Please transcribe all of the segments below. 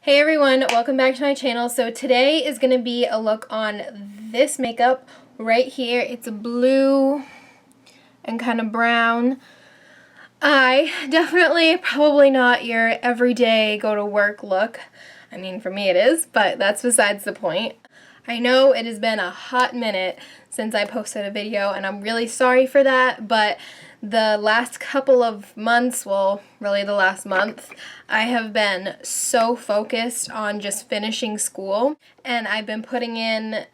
Hey everyone, welcome back to my channel. So today is going to be a look on this makeup right here. It's a blue and kind of brown. Definitely probably not your everyday go to work look. I mean, for me it is, but that's besides the point. I know it has been a hot minute since I posted a video and I'm really sorry for that, but the last couple of months, well, really the last month, I have been so focused on just finishing school, and I've been putting in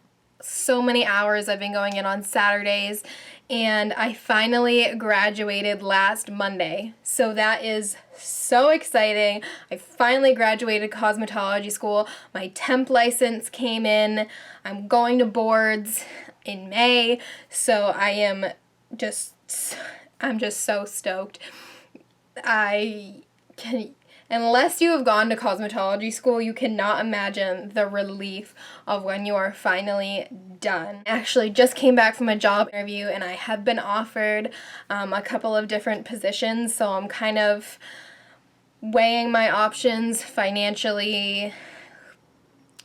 so many hours. I've been going in on Saturdays, and I finally graduated last Monday. So that is so exciting. I finally graduated cosmetology school. My temp license came in. I'm going to boards in May, so I'm just so stoked. Unless you have gone to cosmetology school, you cannot imagine the relief of when you are finally done. I actually just came back from a job interview and I have been offered a couple of different positions, so I'm kind of weighing my options financially,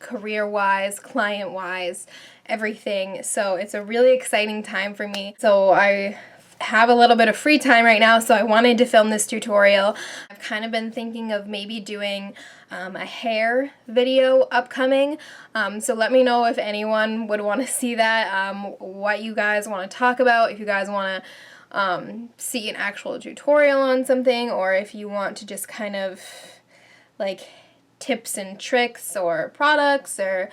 career-wise, client-wise, everything. So it's a really exciting time for me. So I have a little bit of free time right now, so I wanted to film this tutorial. I've kind of been thinking of maybe doing a hair video upcoming, so let me know if anyone would want to see that, what you guys want to talk about, if you guys want to see an actual tutorial on something, or if you want to just kind of like tips and tricks or products or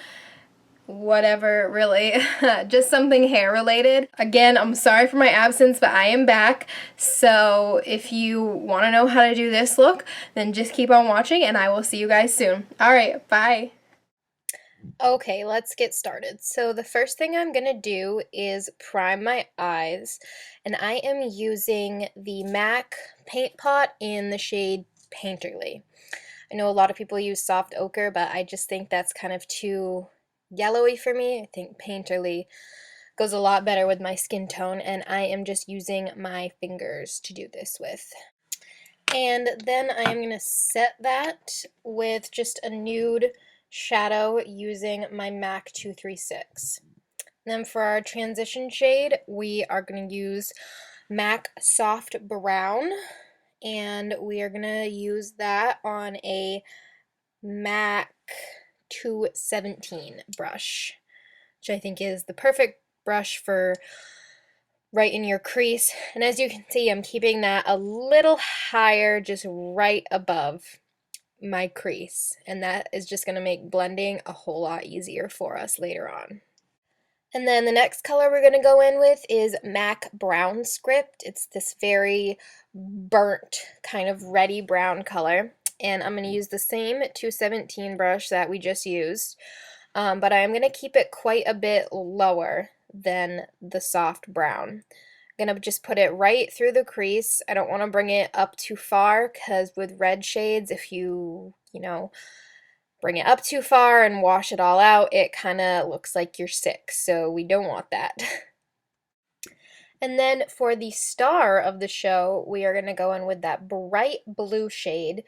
whatever, really. Just something hair related. Again, I'm sorry for my absence, but I am back. So if you want to know how to do this look, then just keep on watching and I will see you guys soon. Alright, bye! Okay, let's get started. So the first thing I'm going to do is prime my eyes, and I am using the MAC paint pot in the shade Painterly. I know a lot of people use soft ochre, but I just think that's kind of too yellowy for me. I think Painterly goes a lot better with my skin tone, and I am just using my fingers to do this with. And then I am going to set that with just a nude shadow using my MAC 236. Then for our transition shade, we are going to use MAC Soft Brown, and we are going to use that on a MAC 217 brush, which I think is the perfect brush for right in your crease. And as you can see, I'm keeping that a little higher, just right above my crease, and that is just going to make blending a whole lot easier for us later on. And then the next color we're going to go in with is MAC Brown Script. It's this very burnt, kind of reddy brown color. And I'm going to use the same 217 brush that we just used, but I'm going to keep it quite a bit lower than the soft brown. I'm going to just put it right through the crease. I don't want to bring it up too far, because with red shades, if you bring it up too far and wash it all out, it kind of looks like you're sick, so we don't want that. And then for the star of the show, we are going to go in with that bright blue shade,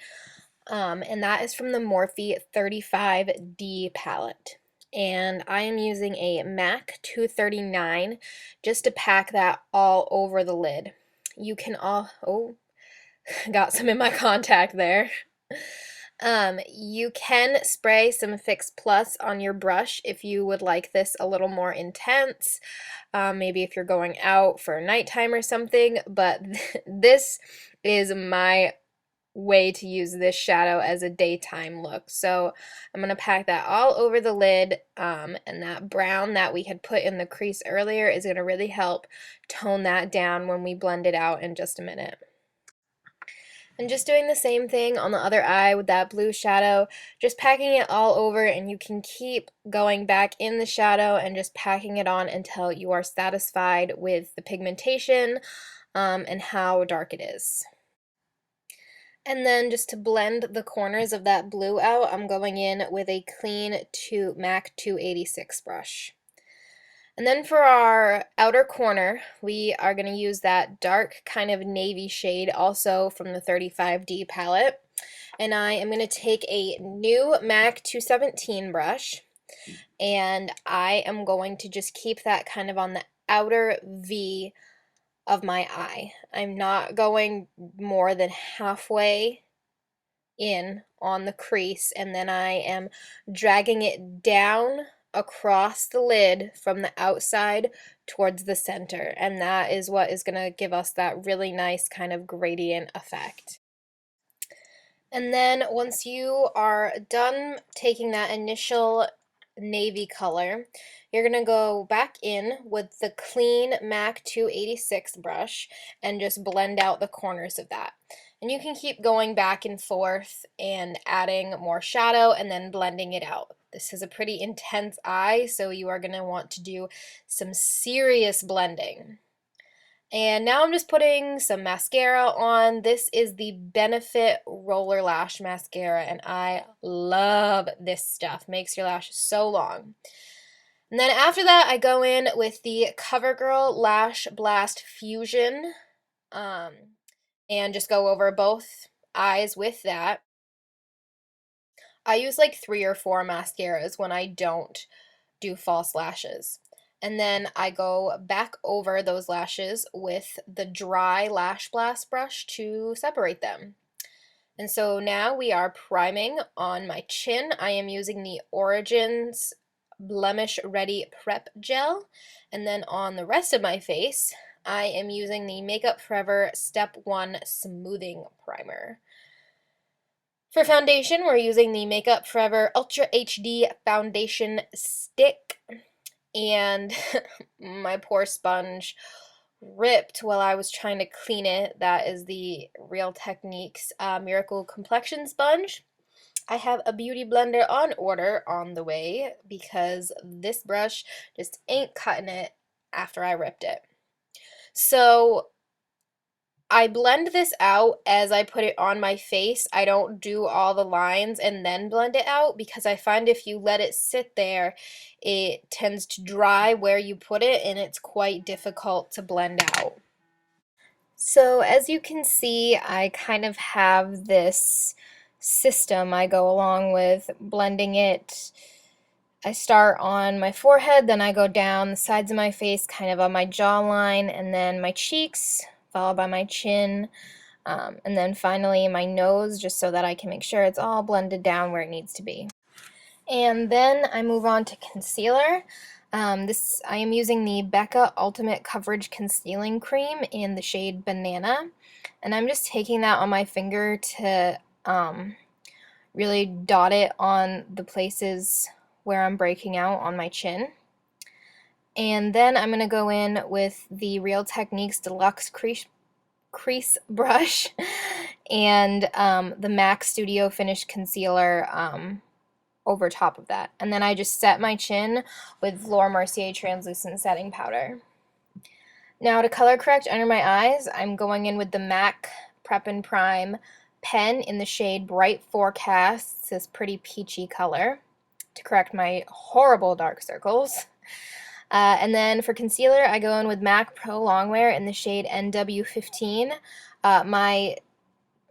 and that is from the Morphe 35D palette. And I am using a MAC 239 just to pack that all over the lid. You can got some in my contact there. You can spray some Fix Plus on your brush if you would like this a little more intense, maybe if you're going out for nighttime or something, but this is my way to use this shadow as a daytime look. So I'm going to pack that all over the lid, and that brown that we had put in the crease earlier is going to really help tone that down when we blend it out in just a minute. And just doing the same thing on the other eye with that blue shadow, just packing it all over, and you can keep going back in the shadow and just packing it on until you are satisfied with the pigmentation and how dark it is. And then just to blend the corners of that blue out, I'm going in with a clean MAC 286 brush. And then for our outer corner, we are going to use that dark kind of navy shade, also from the 35D palette. And I am going to take a new MAC 217 brush, and I am going to just keep that kind of on the outer V of my eye. I'm not going more than halfway in on the crease, and then I am dragging it down across the lid from the outside towards the center, and that is what is going to give us that really nice kind of gradient effect. And then once you are done taking that initial navy color, you're going to go back in with the clean MAC 286 brush and just blend out the corners of that. And you can keep going back and forth and adding more shadow and then blending it out. This is a pretty intense eye, so you are going to want to do some serious blending. And now I'm just putting some mascara on. This is the Benefit Roller Lash Mascara, and I love this stuff. Makes your lashes so long. And then after that, I go in with the CoverGirl Lash Blast Fusion, and just go over both eyes with that. I use like 3 or 4 mascaras when I don't do false lashes. And then I go back over those lashes with the dry Lash Blast brush to separate them. And so now we are priming on my chin. I am using the Origins Blemish Ready Prep Gel. And then on the rest of my face, I am using the Makeup Forever Step 1 Smoothing Primer. For foundation, we're using the Makeup Forever Ultra HD Foundation Stick. And my poor sponge ripped while I was trying to clean it. That is the Real Techniques Miracle Complexion Sponge. I have a beauty blender on order on the way because this brush just ain't cutting it after I ripped it. So I blend this out as I put it on my face. I don't do all the lines and then blend it out because I find if you let it sit there, it tends to dry where you put it and it's quite difficult to blend out. So as you can see, I kind of have this system I go along with blending it. I start on my forehead, then I go down the sides of my face, kind of on my jawline, and then my cheeks, followed by my chin, and then finally my nose, just so that I can make sure it's all blended down where it needs to be. And then I move on to concealer. I am using the Becca Ultimate Coverage Concealing Cream in the shade Banana, and I'm just taking that on my finger to really dot it on the places where I'm breaking out on my chin. And then I'm going to go in with the Real Techniques Deluxe Crease Brush and the MAC Studio Finish Concealer over top of that. And then I just set my chin with Laura Mercier Translucent Setting Powder. Now to color correct under my eyes, I'm going in with the MAC Prep and Prime pen in the shade Bright Forecast. It's this pretty peachy color to correct my horrible dark circles. And then for concealer, I go in with MAC Pro Longwear in the shade NW15. My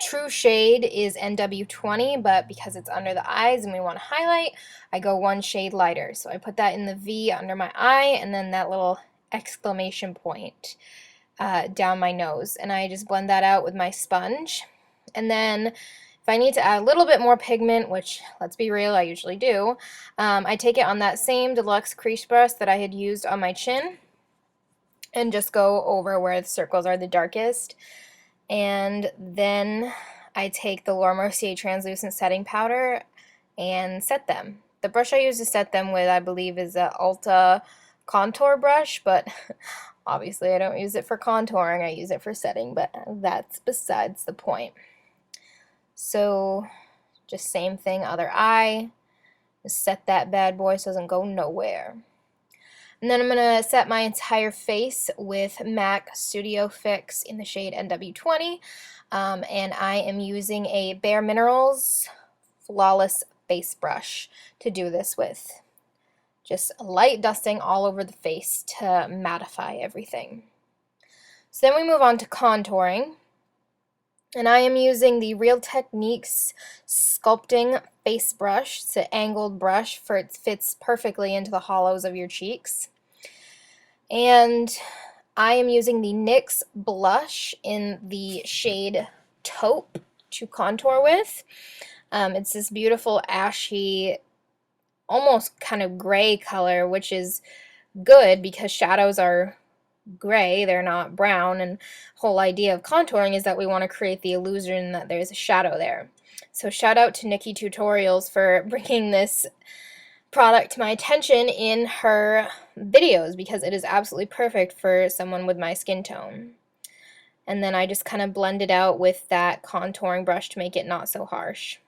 true shade is NW20, but because it's under the eyes and we want to highlight, I go one shade lighter. So I put that in the V under my eye and then that little exclamation point down my nose. And I just blend that out with my sponge. And then if I need to add a little bit more pigment, which, let's be real, I usually do, I take it on that same Deluxe Crease Brush that I had used on my chin and just go over where the circles are the darkest. And then I take the Laura Mercier Translucent Setting Powder and set them. The brush I use to set them with, I believe, is a Ulta contour brush, but obviously I don't use it for contouring, I use it for setting, but that's besides the point. So just same thing, other eye, just set that bad boy so it doesn't go nowhere. And then I'm going to set my entire face with MAC Studio Fix in the shade NW20, and I am using a Bare Minerals Flawless Face Brush to do this with. Just light dusting all over the face to mattify everything. So then we move on to contouring. And I am using the Real Techniques Sculpting Face Brush. It's an angled brush for it fits perfectly into the hollows of your cheeks. And I am using the NYX blush in the shade Taupe to contour with. It's this beautiful ashy, almost kind of gray color, which is good because shadows are gray, they're not brown, and the whole idea of contouring is that we want to create the illusion that there's a shadow there. So shout out to Nikki Tutorials for bringing this product to my attention in her videos because it is absolutely perfect for someone with my skin tone. And then I just kind of blend it out with that contouring brush to make it not so harsh.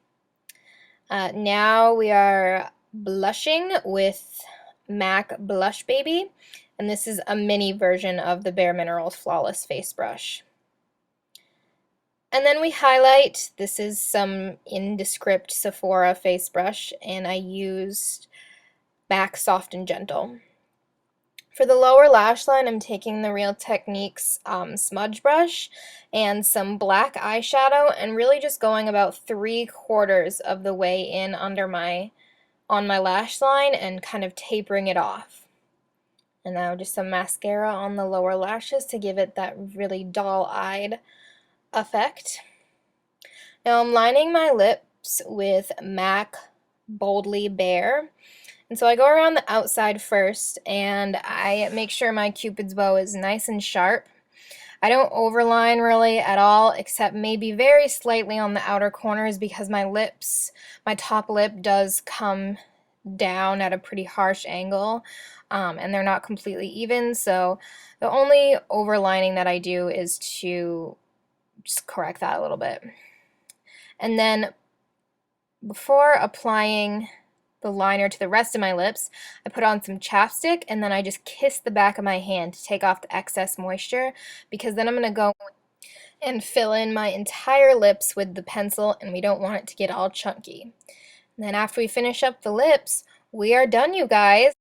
Now we are blushing with MAC Blush Baby, and this is a mini version of the Bare Minerals Flawless Face Brush. And then we highlight. This is some Indescript Sephora face brush, and I used Back Soft and Gentle. For the lower lash line, I'm taking the Real Techniques smudge brush and some black eyeshadow and really just going about 3/4 of the way in on my lash line and kind of tapering it off. And now just some mascara on the lower lashes to give it that really doll-eyed effect. Now I'm lining my lips with MAC Boldly Bare. And so I go around the outside first, and I make sure my Cupid's bow is nice and sharp. I don't overline really at all, except maybe very slightly on the outer corners because my top lip does come down at a pretty harsh angle, and they're not completely even, so the only overlining that I do is to just correct that a little bit. And then before applying the liner to the rest of my lips, I put on some chapstick and then I just kiss the back of my hand to take off the excess moisture, because then I'm going to go and fill in my entire lips with the pencil and we don't want it to get all chunky. And then after we finish up the lips, we are done, you guys.